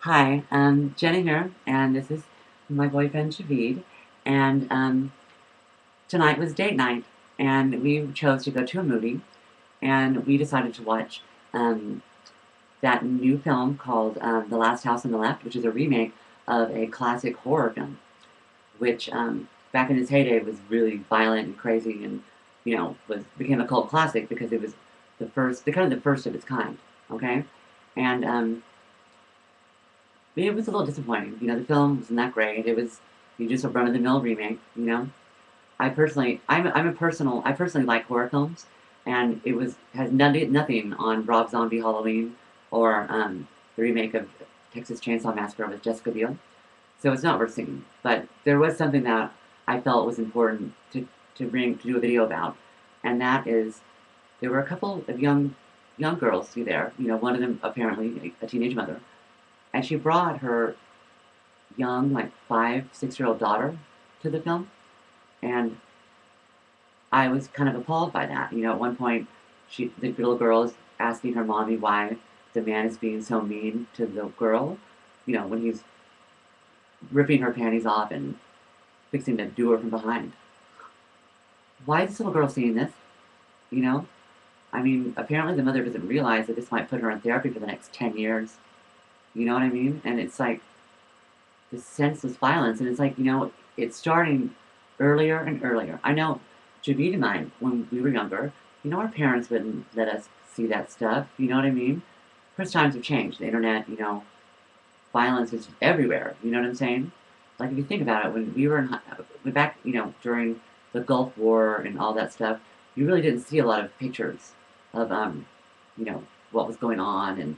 Hi, Jenna here, and this is my boyfriend Javid. And tonight was date night, and we chose to go to a movie, and we decided to watch um, that new film called The Last House on the Left, which is a remake of a classic horror film, which back in its heyday was really violent and crazy, and was became a cult classic because it was the first of its kind. Okay, and it was a little disappointing. The film wasn't that great. It was just a run of the mill remake. I personally like horror films, and it was has nothing on Rob Zombie Halloween or the remake of Texas Chainsaw Massacre with Jessica Biel. So it's not worth seeing. But there was something that I felt was important to do a video about, and that is there were a couple of young girls through there. One of them apparently a teenage mother, and she brought her young, like 5, 6-year-old daughter to the film, and I was kind of appalled by that. At one point, the little girl is asking her mommy why the man is being so mean to the girl. When he's ripping her panties off and fixing to do her from behind. Why is this little girl seeing this? You know, I mean, apparently the mother doesn't realize that this might put her in therapy for the next 10 years. You know what I mean? And it's like this senseless violence, and it's like it's starting earlier and earlier. I know, Javid and I, when we were younger, our parents wouldn't let us see that stuff. You know what I mean? Of course, times have changed. The internet, violence is everywhere. You know what I'm saying? Like if you think about it, when we were back, during the Gulf War and all that stuff, you really didn't see a lot of pictures of what was going on. And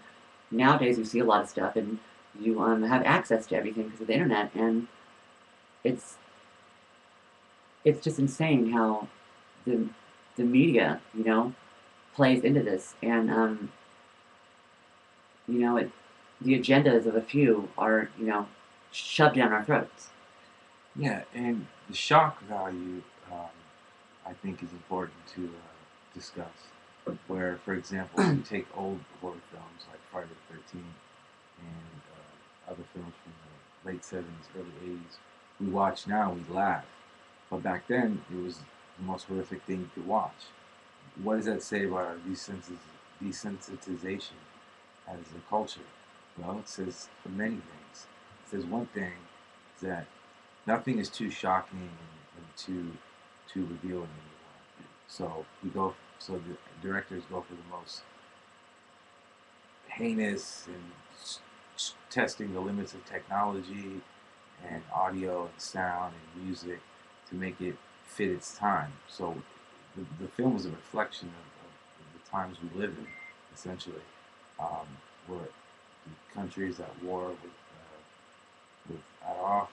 nowadays, you see a lot of stuff, and you have access to everything because of the internet, and it's it's just insane how the the media, plays into this, and it the agendas of a few are shoved down our throats. Yeah, and the shock value, I think, is important to discuss. Where, for example, you take old horror films like Friday the 13th and other films from the late 70s, early 80s, we watch now, we laugh. But back then, it was the most horrific thing you could watch. What does that say about our desensitization as a culture? Well, it says many things. It says one thing is that nothing is too shocking and too revealing anymore. So we go. So the directors go for the most heinous and testing the limits of technology and audio and sound and music to make it fit its time. So the film is a reflection of the times we live in, essentially. Where the country is at war with Iraq.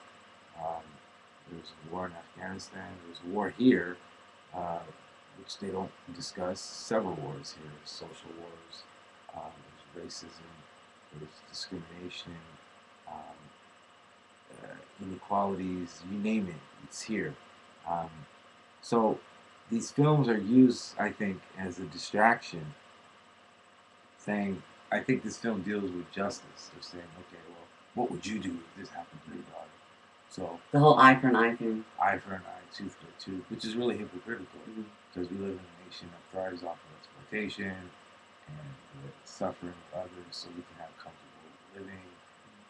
Um, there's a war in Afghanistan. There's a war here, uh, which they don't discuss. Several wars here: social wars, there's racism, there's discrimination, um, inequalities. You name it, it's here. Um, so these films are used, I think, as a distraction. Saying, I think this film deals with justice. They're saying, okay, well, what would you do if this happened to your daughter? So The whole eye for an eye thing. eye for an eye, tooth for a tooth, which is really hypocritical because we live in a nation that thrives off of exploitation and the suffering of others so we can have comfortable living.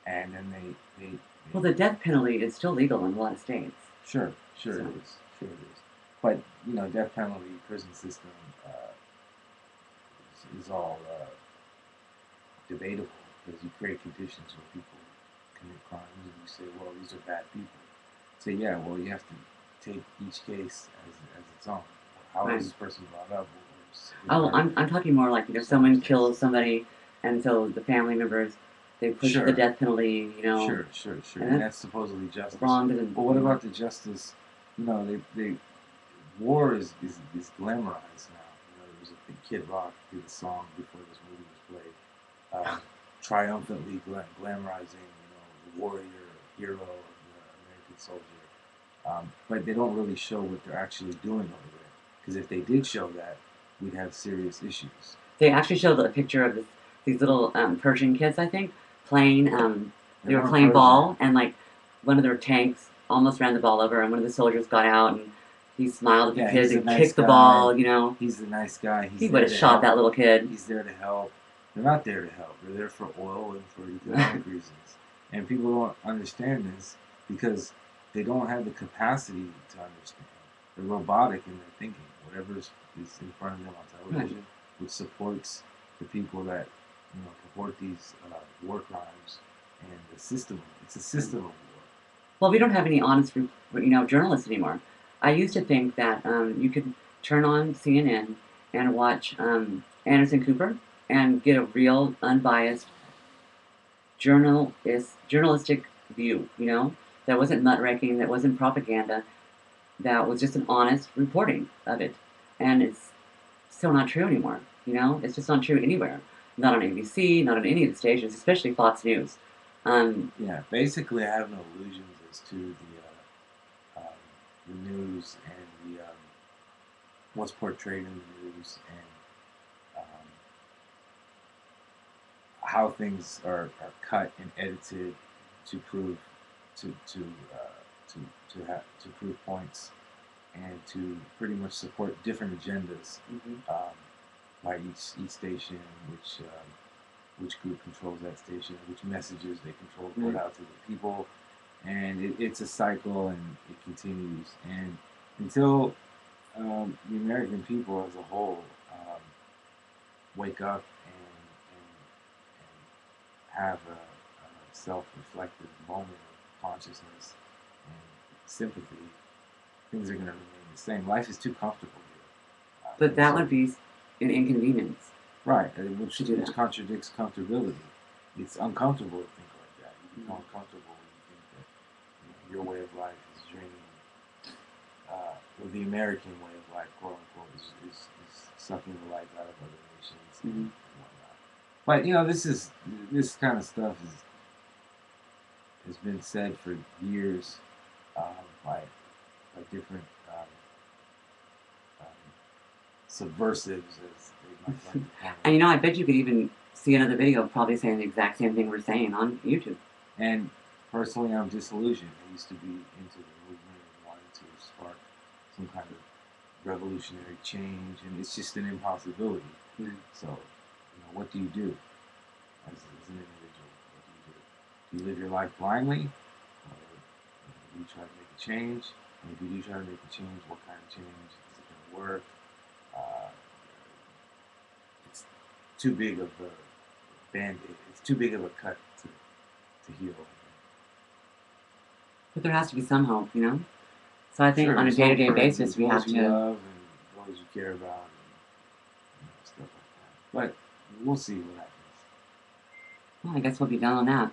And then Well, the death penalty is still legal in a lot of states. sure, sure So it is, sure it is. But death penalty, prison system is all debatable because you create conditions where people commit crimes and you say, well, these are bad people. Say, yeah, well, you have to take each case as its own. How right. is this person brought up? Oh, I'm talking more like someone kills somebody, and so the family members they push the Sure, death penalty. sure, sure, sure. And And that's that's supposedly justice. wrong. But what about the justice? They war is glamorized now. There was a Kid Rock did a song before this movie was played, triumphantly glamorizing, the warrior, hero, of the American soldier. But they don't really show what they're actually doing over there. Because if they did show that, we'd have serious issues. They actually showed a picture of these little Persian kids, I think, playing. They were playing frozen. ball, and like one of their tanks almost ran the ball over, and one of the soldiers got out and he smiled at the Yeah, kids he's a and nice kicked the guy. ball. You know, He's a nice guy. he He's would there have to shot help. that little kid. He's there to help. They're not there to help. They're there for oil and for economic reasons. And people don't understand this because they don't have the capacity to understand. They're robotic in their thinking. Whatever is in front of them on television, which supports the people that purport these war crimes and the system. It's a system of war. Well, we don't have any honest, journalists anymore. I used to think that you could turn on CNN and watch Anderson Cooper and get a real, unbiased journalistic view. That wasn't muckraking, that wasn't propaganda, that was just an honest reporting of it. And it's still not true anymore. It's just not true anywhere. Not on ABC, not on any of the stations, especially Fox News. Yeah, basically, I have no illusions as to the news and what's portrayed in the news and how things are cut and edited to prove to prove points and to pretty much support different agendas by each station, which group controls that station, which messages they control put out to the people, and it's a cycle and it continues. And until the American people as a whole wake up and have a self-reflective moment of consciousness and sympathy, things are going to remain the same. Life is too comfortable here. but that would be an inconvenience. Right, which contradicts comfortability. It's uncomfortable to think like that. You become uncomfortable when you think that your way of life is draining, or the American way of life, quote unquote, is sucking the life out of other nations and whatnot. But this kind of stuff has been said for years by different subversives, as they might like to call them. And I bet you could even see another video probably saying the exact same thing we're saying on YouTube. And personally, I'm disillusioned. I used to be into the movement and wanted to spark some kind of revolutionary change, and it's just an impossibility. So, what do you do as an individual? What do you do? Do you live your life blindly, or do you try to make a change? And if you do try to make a change, what kind of change? Is it going to work? It's too big of a band-aid. It's too big of a cut to heal. But there has to be some hope, So I think on a day-to-day basis, we have to love and those you care about, and stuff like that. But we'll see what happens. Well, I guess we'll be done on that.